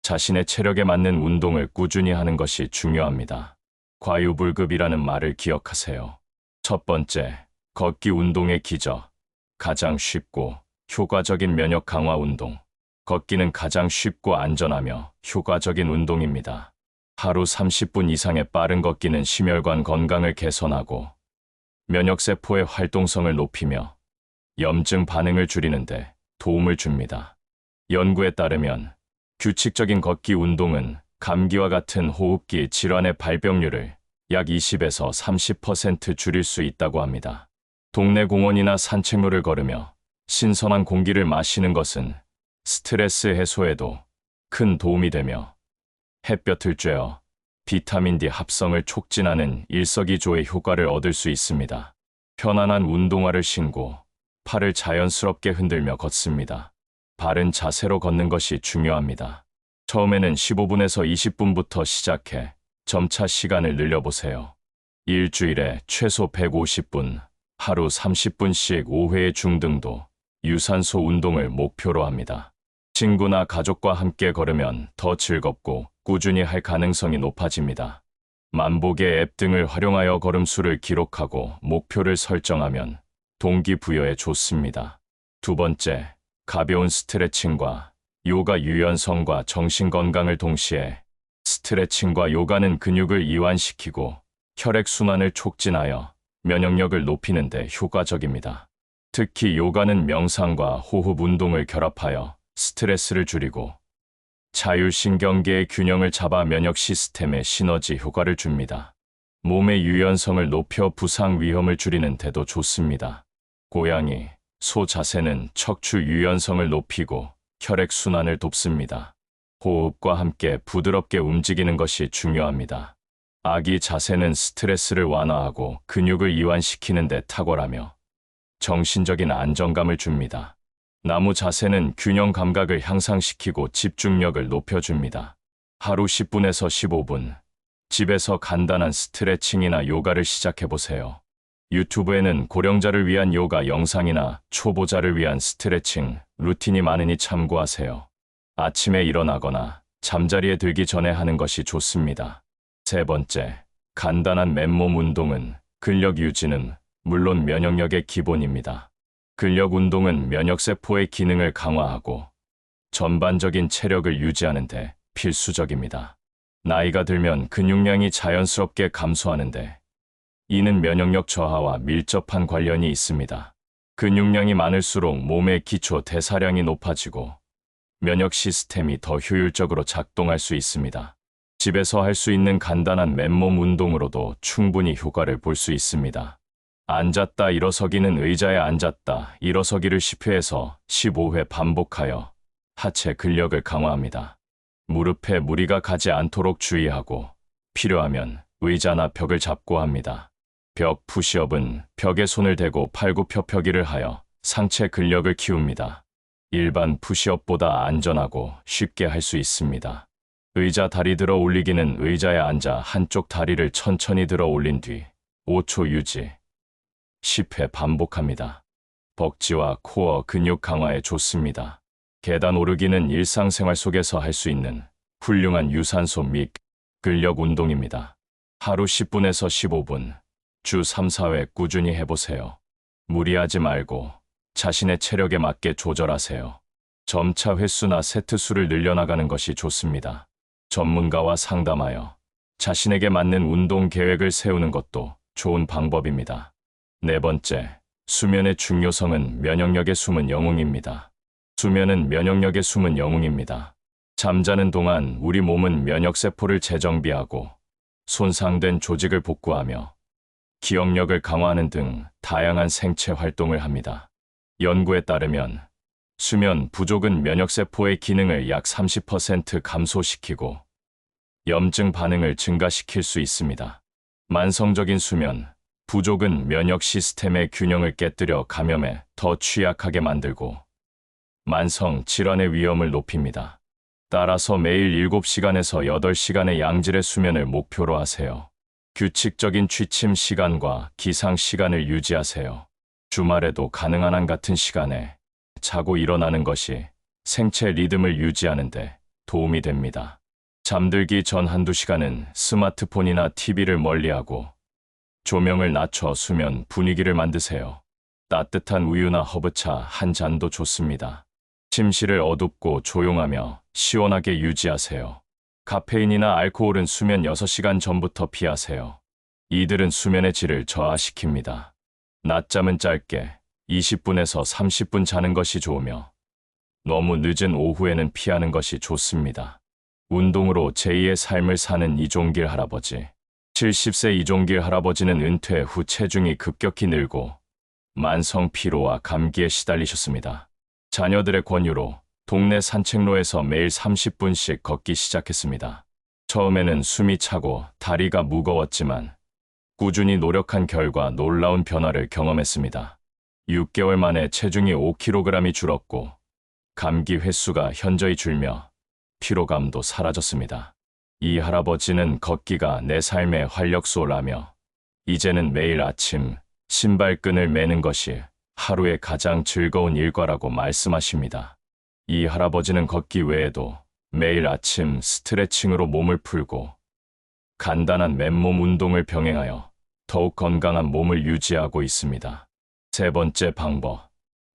자신의 체력에 맞는 운동을 꾸준히 하는 것이 중요합니다. 과유불급이라는 말을 기억하세요. 첫 번째, 걷기 운동의 기적. 가장 쉽고 효과적인 면역 강화 운동. 걷기는 가장 쉽고 안전하며 효과적인 운동입니다. 하루 30분 이상의 빠른 걷기는 심혈관 건강을 개선하고 면역세포의 활동성을 높이며 염증 반응을 줄이는데 도움을 줍니다. 연구에 따르면 규칙적인 걷기 운동은 감기와 같은 호흡기 질환의 발병률을 약 20에서 30% 줄일 수 있다고 합니다. 동네 공원이나 산책로를 걸으며 신선한 공기를 마시는 것은 스트레스 해소에도 큰 도움이 되며 햇볕을 쬐어 비타민 D 합성을 촉진하는 일석이조의 효과를 얻을 수 있습니다. 편안한 운동화를 신고 팔을 자연스럽게 흔들며 걷습니다. 바른 자세로 걷는 것이 중요합니다. 처음에는 15분에서 20분부터 시작해 점차 시간을 늘려보세요. 일주일에 최소 150분, 하루 30분씩 5회의 중등도 유산소 운동을 목표로 합니다. 친구나 가족과 함께 걸으면 더 즐겁고 꾸준히 할 가능성이 높아집니다. 만보계 앱 등을 활용하여 걸음수를 기록하고 목표를 설정하면 동기부여에 좋습니다. 두 번째, 가벼운 스트레칭과 요가. 유연성과 정신건강을 동시에 스트레칭과 요가는 근육을 이완시키고 혈액순환을 촉진하여 면역력을 높이는 데 효과적입니다. 특히 요가는 명상과 호흡 운동을 결합하여 스트레스를 줄이고 자율신경계의 균형을 잡아 면역 시스템에 시너지 효과를 줍니다. 몸의 유연성을 높여 부상 위험을 줄이는 데도 좋습니다. 고양이, 소 자세는 척추 유연성을 높이고 혈액순환을 돕습니다. 호흡과 함께 부드럽게 움직이는 것이 중요합니다. 아기 자세는 스트레스를 완화하고 근육을 이완시키는 데 탁월하며 정신적인 안정감을 줍니다. 나무 자세는 균형 감각을 향상시키고 집중력을 높여줍니다. 하루 10분에서 15분, 집에서 간단한 스트레칭이나 요가를 시작해보세요. 유튜브에는 고령자를 위한 요가 영상이나 초보자를 위한 스트레칭 루틴이 많으니 참고하세요. 아침에 일어나거나 잠자리에 들기 전에 하는 것이 좋습니다. 세 번째, 간단한 맨몸 운동은 근력 유지는 물론 면역력의 기본입니다. 근력 운동은 면역세포의 기능을 강화하고 전반적인 체력을 유지하는 데 필수적입니다. 나이가 들면 근육량이 자연스럽게 감소하는데 이는 면역력 저하와 밀접한 관련이 있습니다. 근육량이 많을수록 몸의 기초 대사량이 높아지고 면역 시스템이 더 효율적으로 작동할 수 있습니다. 집에서 할 수 있는 간단한 맨몸 운동으로도 충분히 효과를 볼 수 있습니다. 앉았다 일어서기는 의자에 앉았다 일어서기를 10회에서 15회 반복하여 하체 근력을 강화합니다. 무릎에 무리가 가지 않도록 주의하고 필요하면 의자나 벽을 잡고 합니다. 벽 푸시업은 벽에 손을 대고 팔굽혀펴기를 하여 상체 근력을 키웁니다. 일반 푸시업보다 안전하고 쉽게 할 수 있습니다. 의자 다리 들어 올리기는 의자에 앉아 한쪽 다리를 천천히 들어 올린 뒤 5초 유지, 10회 반복합니다. 벅지와 코어 근육 강화에 좋습니다. 계단 오르기는 일상생활 속에서 할 수 있는 훌륭한 유산소 및 근력 운동입니다. 하루 10분에서 15분, 주 3, 4회 꾸준히 해보세요. 무리하지 말고 자신의 체력에 맞게 조절하세요. 점차 횟수나 세트 수를 늘려나가는 것이 좋습니다. 전문가와 상담하여 자신에게 맞는 운동 계획을 세우는 것도 좋은 방법입니다. 네 번째, 수면의 중요성은 면역력의 숨은 영웅입니다. 수면은 면역력의 숨은 영웅입니다. 잠자는 동안 우리 몸은 면역세포를 재정비하고 손상된 조직을 복구하며 기억력을 강화하는 등 다양한 생체 활동을 합니다. 연구에 따르면 수면 부족은 면역세포의 기능을 약 30% 감소시키고 염증 반응을 증가시킬 수 있습니다. 만성적인 수면 부족은 면역 시스템의 균형을 깨뜨려 감염에 더 취약하게 만들고 만성 질환의 위험을 높입니다. 따라서 매일 7시간에서 8시간의 양질의 수면을 목표로 하세요. 규칙적인 취침 시간과 기상 시간을 유지하세요. 주말에도 가능한 한 같은 시간에 자고 일어나는 것이 생체 리듬을 유지하는 데 도움이 됩니다. 잠들기 전 한두 시간은 스마트폰이나 TV를 멀리하고 조명을 낮춰 수면 분위기를 만드세요. 따뜻한 우유나 허브차 한 잔도 좋습니다. 침실을 어둡고 조용하며 시원하게 유지하세요. 카페인이나 알코올은 수면 6시간 전부터 피하세요. 이들은 수면의 질을 저하시킵니다. 낮잠은 짧게 20분에서 30분 자는 것이 좋으며 너무 늦은 오후에는 피하는 것이 좋습니다. 운동으로 제2의 삶을 사는 이종길 할아버지. 70세 이종길 할아버지는 은퇴 후 체중이 급격히 늘고 만성 피로와 감기에 시달리셨습니다. 자녀들의 권유로 동네 산책로에서 매일 30분씩 걷기 시작했습니다. 처음에는 숨이 차고 다리가 무거웠지만 꾸준히 노력한 결과 놀라운 변화를 경험했습니다. 6개월 만에 체중이 5kg이 줄었고 감기 횟수가 현저히 줄며 피로감도 사라졌습니다. 이 할아버지는 걷기가 내 삶의 활력소라며 이제는 매일 아침 신발끈을 매는 것이 하루의 가장 즐거운 일과라고 말씀하십니다. 이 할아버지는 걷기 외에도 매일 아침 스트레칭으로 몸을 풀고 간단한 맨몸 운동을 병행하여 더욱 건강한 몸을 유지하고 있습니다. 세 번째 방법,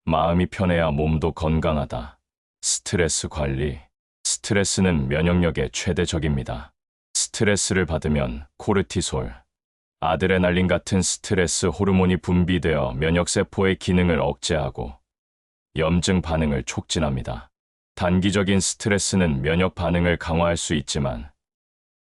마음이 편해야 몸도 건강하다. 스트레스 관리. 스트레스는 면역력의 최대적입니다. 스트레스를 받으면 코르티솔, 아드레날린 같은 스트레스 호르몬이 분비되어 면역세포의 기능을 억제하고 염증 반응을 촉진합니다. 단기적인 스트레스는 면역 반응을 강화할 수 있지만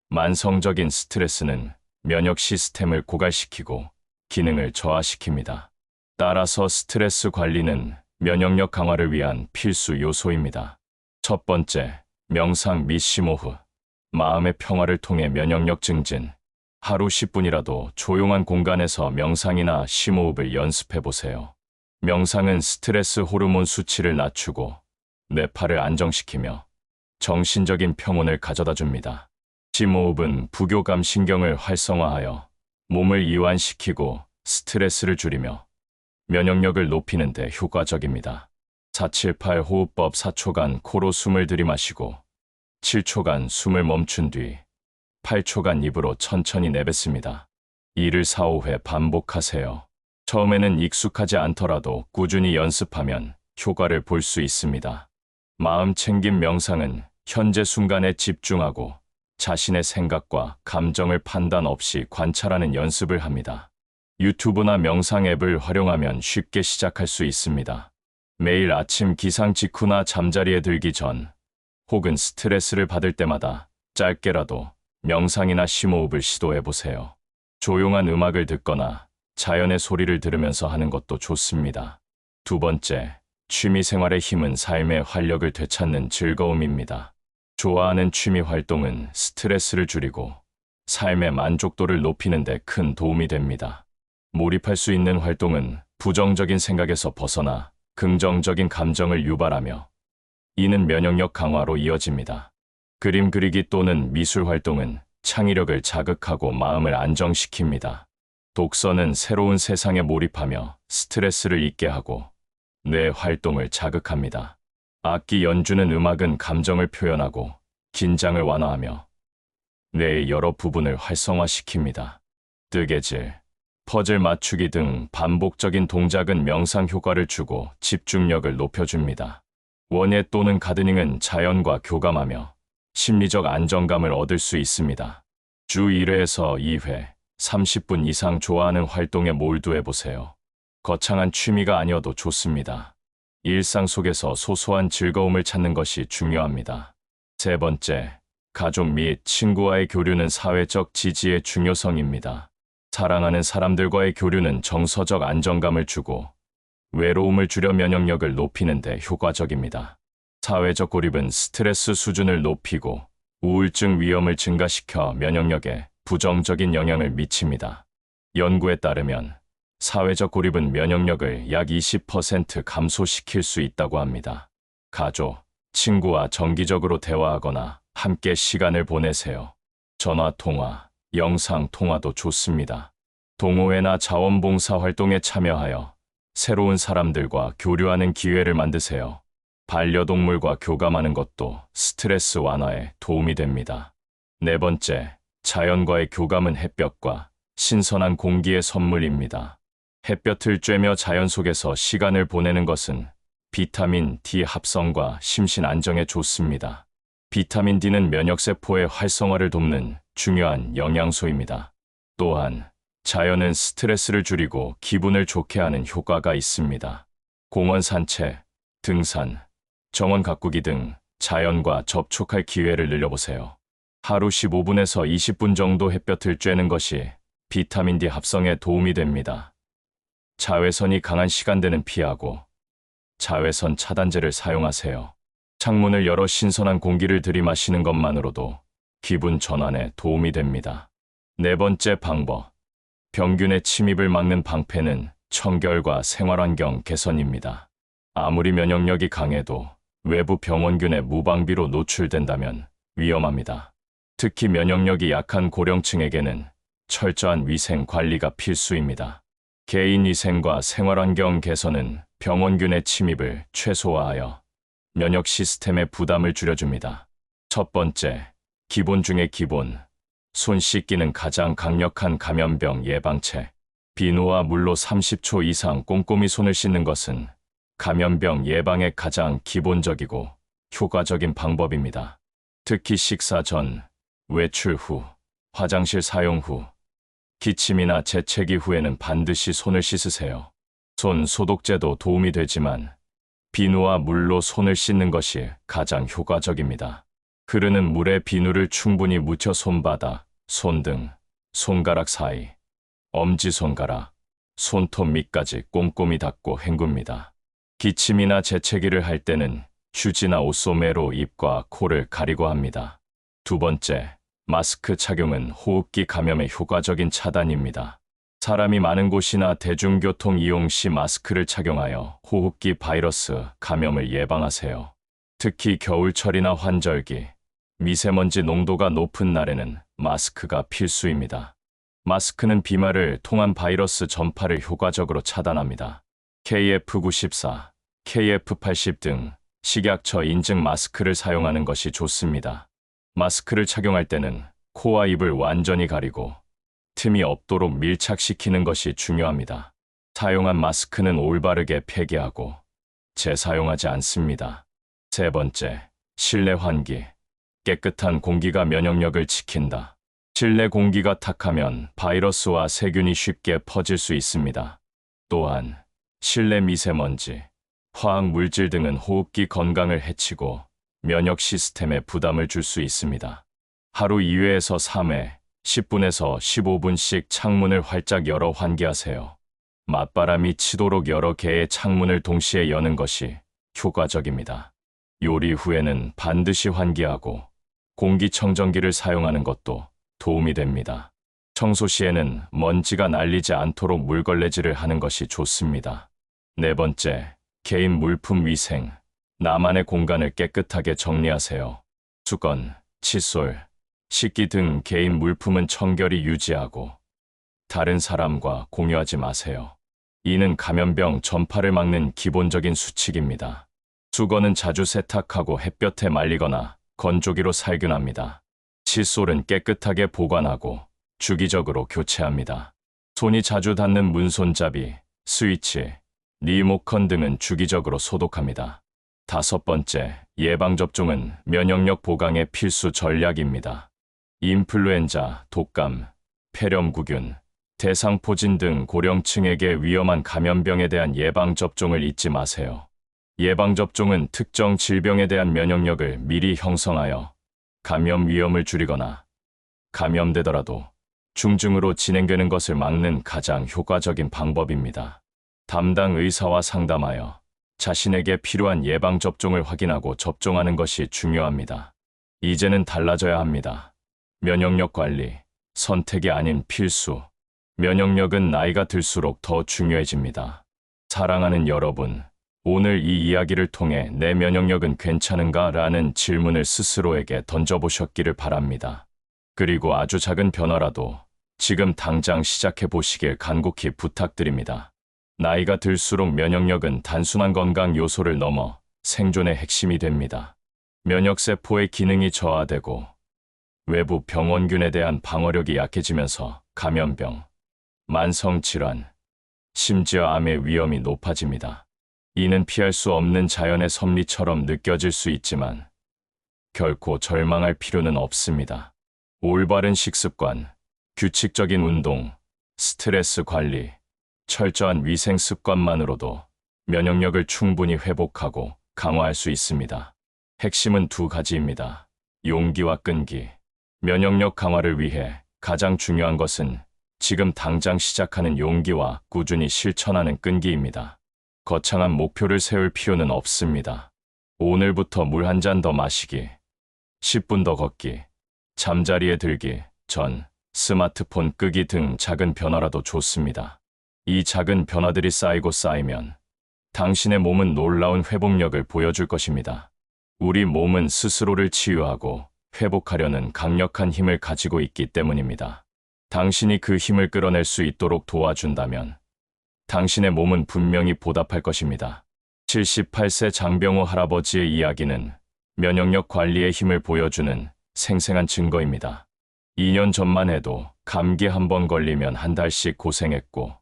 만성적인 스트레스는 면역 시스템을 고갈시키고 기능을 저하시킵니다. 따라서 스트레스 관리는 면역력 강화를 위한 필수 요소입니다. 첫 번째, 명상 및 심호흡. 마음의 평화를 통해 면역력 증진, 하루 10분이라도 조용한 공간에서 명상이나 심호흡을 연습해 보세요. 명상은 스트레스 호르몬 수치를 낮추고 뇌파를 안정시키며 정신적인 평온을 가져다 줍니다. 심호흡은 부교감 신경을 활성화하여 몸을 이완시키고 스트레스를 줄이며 면역력을 높이는 데 효과적입니다. 478 호흡법 4초간 코로 숨을 들이마시고 7초간 숨을 멈춘 뒤 8초간 입으로 천천히 내뱉습니다. 이를 4, 5회 반복하세요. 처음에는 익숙하지 않더라도 꾸준히 연습하면 효과를 볼 수 있습니다. 마음 챙김 명상은 현재 순간에 집중하고 자신의 생각과 감정을 판단 없이 관찰하는 연습을 합니다. 유튜브나 명상 앱을 활용하면 쉽게 시작할 수 있습니다. 매일 아침 기상 직후나 잠자리에 들기 전 혹은 스트레스를 받을 때마다 짧게라도 명상이나 심호흡을 시도해 보세요. 조용한 음악을 듣거나 자연의 소리를 들으면서 하는 것도 좋습니다. 두 번째, 취미 생활의 힘은 삶의 활력을 되찾는 즐거움입니다. 좋아하는 취미 활동은 스트레스를 줄이고 삶의 만족도를 높이는 데 큰 도움이 됩니다. 몰입할 수 있는 활동은 부정적인 생각에서 벗어나 긍정적인 감정을 유발하며 이는 면역력 강화로 이어집니다. 그림 그리기 또는 미술 활동은 창의력을 자극하고 마음을 안정시킵니다. 독서는 새로운 세상에 몰입하며 스트레스를 잊게 하고 뇌 활동을 자극합니다. 악기 연주는 음악은 감정을 표현하고 긴장을 완화하며 뇌의 여러 부분을 활성화시킵니다. 뜨개질, 퍼즐 맞추기 등 반복적인 동작은 명상 효과를 주고 집중력을 높여줍니다. 원예 또는 가드닝은 자연과 교감하며 심리적 안정감을 얻을 수 있습니다. 주 1회에서 2회, 30분 이상 좋아하는 활동에 몰두해보세요. 거창한 취미가 아니어도 좋습니다. 일상 속에서 소소한 즐거움을 찾는 것이 중요합니다. 세 번째, 가족 및 친구와의 교류는 사회적 지지의 중요성입니다. 사랑하는 사람들과의 교류는 정서적 안정감을 주고 외로움을 줄여 면역력을 높이는 데 효과적입니다. 사회적 고립은 스트레스 수준을 높이고 우울증 위험을 증가시켜 면역력에 부정적인 영향을 미칩니다. 연구에 따르면 사회적 고립은 면역력을 약 20% 감소시킬 수 있다고 합니다. 가족, 친구와 정기적으로 대화하거나 함께 시간을 보내세요. 전화 통화, 영상 통화도 좋습니다. 동호회나 자원봉사 활동에 참여하여 새로운 사람들과 교류하는 기회를 만드세요. 반려동물과 교감하는 것도 스트레스 완화에 도움이 됩니다. 네 번째, 자연과의 교감은 햇볕과 신선한 공기의 선물입니다. 햇볕을 쬐며 자연 속에서 시간을 보내는 것은 비타민 D 합성과 심신 안정에 좋습니다. 비타민 D는 면역세포의 활성화를 돕는 중요한 영양소입니다. 또한 자연은 스트레스를 줄이고 기분을 좋게 하는 효과가 있습니다. 공원 산책, 등산, 정원 가꾸기 등 자연과 접촉할 기회를 늘려보세요. 하루 15분에서 20분 정도 햇볕을 쬐는 것이 비타민 D 합성에 도움이 됩니다. 자외선이 강한 시간대는 피하고 자외선 차단제를 사용하세요. 창문을 열어 신선한 공기를 들이마시는 것만으로도 기분 전환에 도움이 됩니다. 네 번째 방법, 병균의 침입을 막는 방패는 청결과 생활환경 개선입니다. 아무리 면역력이 강해도 외부 병원균의 무방비로 노출된다면 위험합니다. 특히 면역력이 약한 고령층에게는 철저한 위생 관리가 필수입니다. 개인 위생과 생활환경 개선은 병원균의 침입을 최소화하여 면역 시스템의 부담을 줄여줍니다. 첫 번째, 기본 중의 기본, 손 씻기는 가장 강력한 감염병 예방책. 비누와 물로 30초 이상 꼼꼼히 손을 씻는 것은 감염병 예방에 가장 기본적이고 효과적인 방법입니다. 특히 식사 전, 외출 후, 화장실 사용 후, 기침이나 재채기 후에는 반드시 손을 씻으세요. 손 소독제도 도움이 되지만 비누와 물로 손을 씻는 것이 가장 효과적입니다. 흐르는 물에 비누를 충분히 묻혀 손바닥, 손등, 손가락 사이, 엄지손가락, 손톱 밑까지 꼼꼼히 닦고 헹굽니다. 기침이나 재채기를 할 때는 휴지나 옷소매로 입과 코를 가리고 합니다. 두 번째, 마스크 착용은 호흡기 감염의 효과적인 차단입니다. 사람이 많은 곳이나 대중교통 이용 시 마스크를 착용하여 호흡기 바이러스 감염을 예방하세요. 특히 겨울철이나 환절기, 미세먼지 농도가 높은 날에는 마스크가 필수입니다. 마스크는 비말을 통한 바이러스 전파를 효과적으로 차단합니다. KF94, KF80 등 식약처 인증 마스크를 사용하는 것이 좋습니다. 마스크를 착용할 때는 코와 입을 완전히 가리고 틈이 없도록 밀착시키는 것이 중요합니다. 사용한 마스크는 올바르게 폐기하고 재사용하지 않습니다. 세 번째, 실내 환기. 깨끗한 공기가 면역력을 지킨다. 실내 공기가 탁하면 바이러스와 세균이 쉽게 퍼질 수 있습니다. 또한 실내 미세먼지, 화학 물질 등은 호흡기 건강을 해치고 면역 시스템에 부담을 줄 수 있습니다. 하루 2회에서 3회, 10분에서 15분씩 창문을 활짝 열어 환기하세요. 맞바람이 치도록 여러 개의 창문을 동시에 여는 것이 효과적입니다. 요리 후에는 반드시 환기하고 공기청정기를 사용하는 것도 도움이 됩니다. 청소 시에는 먼지가 날리지 않도록 물걸레질을 하는 것이 좋습니다. 네 번째, 개인 물품 위생. 나만의 공간을 깨끗하게 정리하세요. 수건, 칫솔, 식기 등 개인 물품은 청결히 유지하고 다른 사람과 공유하지 마세요. 이는 감염병 전파를 막는 기본적인 수칙입니다. 수건은 자주 세탁하고 햇볕에 말리거나 건조기로 살균합니다. 칫솔은 깨끗하게 보관하고 주기적으로 교체합니다. 손이 자주 닿는 문손잡이, 스위치, 리모컨 등은 주기적으로 소독합니다. 다섯 번째, 예방접종은 면역력 보강의 필수 전략입니다. 인플루엔자, 독감, 폐렴구균, 대상포진 등 고령층에게 위험한 감염병에 대한 예방접종을 잊지 마세요. 예방접종은 특정 질병에 대한 면역력을 미리 형성하여 감염 위험을 줄이거나 감염되더라도 중증으로 진행되는 것을 막는 가장 효과적인 방법입니다. 담당 의사와 상담하여 자신에게 필요한 예방접종을 확인하고 접종하는 것이 중요합니다. 이제는 달라져야 합니다. 면역력 관리, 선택이 아닌 필수. 면역력은 나이가 들수록 더 중요해집니다. 사랑하는 여러분, 오늘 이 이야기를 통해 내 면역력은 괜찮은가? 라는 질문을 스스로에게 던져보셨기를 바랍니다. 그리고 아주 작은 변화라도 지금 당장 시작해 보시길 간곡히 부탁드립니다. 나이가 들수록 면역력은 단순한 건강 요소를 넘어 생존의 핵심이 됩니다. 면역세포의 기능이 저하되고 외부 병원균에 대한 방어력이 약해지면서 감염병, 만성질환, 심지어 암의 위험이 높아집니다. 이는 피할 수 없는 자연의 섭리처럼 느껴질 수 있지만 결코 절망할 필요는 없습니다. 올바른 식습관, 규칙적인 운동, 스트레스 관리, 철저한 위생 습관만으로도 면역력을 충분히 회복하고 강화할 수 있습니다. 핵심은 두 가지입니다. 용기와 끈기. 면역력 강화를 위해 가장 중요한 것은 지금 당장 시작하는 용기와 꾸준히 실천하는 끈기입니다. 거창한 목표를 세울 필요는 없습니다. 오늘부터 물 한 잔 더 마시기, 10분 더 걷기, 잠자리에 들기 전 스마트폰 끄기 등 작은 변화라도 좋습니다. 이 작은 변화들이 쌓이고 쌓이면 당신의 몸은 놀라운 회복력을 보여줄 것입니다. 우리 몸은 스스로를 치유하고 회복하려는 강력한 힘을 가지고 있기 때문입니다. 당신이 그 힘을 끌어낼 수 있도록 도와준다면 당신의 몸은 분명히 보답할 것입니다. 78세 장병호 할아버지의 이야기는 면역력 관리의 힘을 보여주는 생생한 증거입니다. 2년 전만 해도 감기 한 번 걸리면 한 달씩 고생했고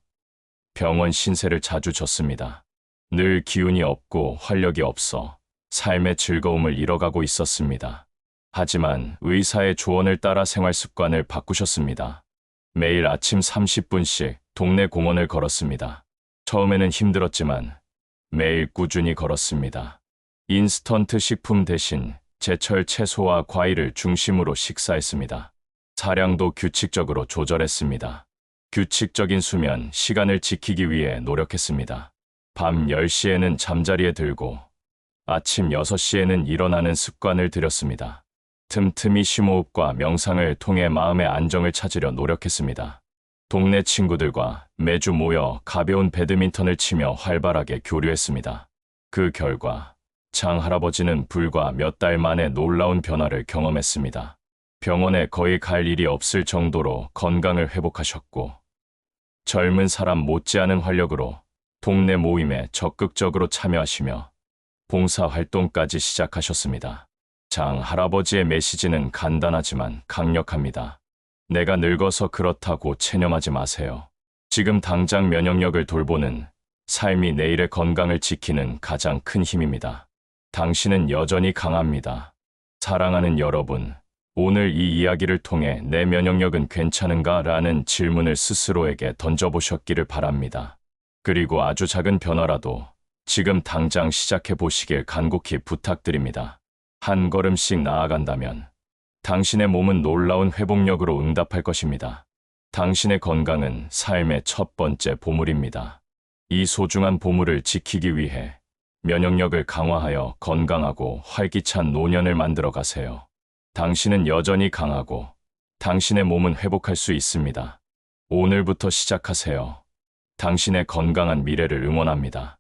병원 신세를 자주 졌습니다. 늘 기운이 없고 활력이 없어 삶의 즐거움을 잃어가고 있었습니다. 하지만 의사의 조언을 따라 생활 습관을 바꾸셨습니다. 매일 아침 30분씩 동네 공원을 걸었습니다. 처음에는 힘들었지만 매일 꾸준히 걸었습니다. 인스턴트 식품 대신 제철 채소와 과일을 중심으로 식사했습니다. 사량도 규칙적으로 조절했습니다. 규칙적인 수면 시간을 지키기 위해 노력했습니다. 밤 10시에는 잠자리에 들고 아침 6시에는 일어나는 습관을 들였습니다. 틈틈이 심호흡과 명상을 통해 마음의 안정을 찾으려 노력했습니다. 동네 친구들과 매주 모여 가벼운 배드민턴을 치며 활발하게 교류했습니다. 그 결과 장 할아버지는 불과 몇 달 만에 놀라운 변화를 경험했습니다. 병원에 거의 갈 일이 없을 정도로 건강을 회복하셨고, 젊은 사람 못지않은 활력으로 동네 모임에 적극적으로 참여하시며 봉사활동까지 시작하셨습니다. 장 할아버지의 메시지는 간단하지만 강력합니다. 내가 늙어서 그렇다고 체념하지 마세요. 지금 당장 면역력을 돌보는 삶이 내일의 건강을 지키는 가장 큰 힘입니다. 당신은 여전히 강합니다. 사랑하는 여러분, 오늘 이 이야기를 통해 내 면역력은 괜찮은가? 라는 질문을 스스로에게 던져보셨기를 바랍니다. 그리고 아주 작은 변화라도 지금 당장 시작해 보시길 간곡히 부탁드립니다. 한 걸음씩 나아간다면 당신의 몸은 놀라운 회복력으로 응답할 것입니다. 당신의 건강은 삶의 첫 번째 보물입니다. 이 소중한 보물을 지키기 위해 면역력을 강화하여 건강하고 활기찬 노년을 만들어 가세요. 당신은 여전히 강하고 당신의 몸은 회복할 수 있습니다. 오늘부터 시작하세요. 당신의 건강한 미래를 응원합니다.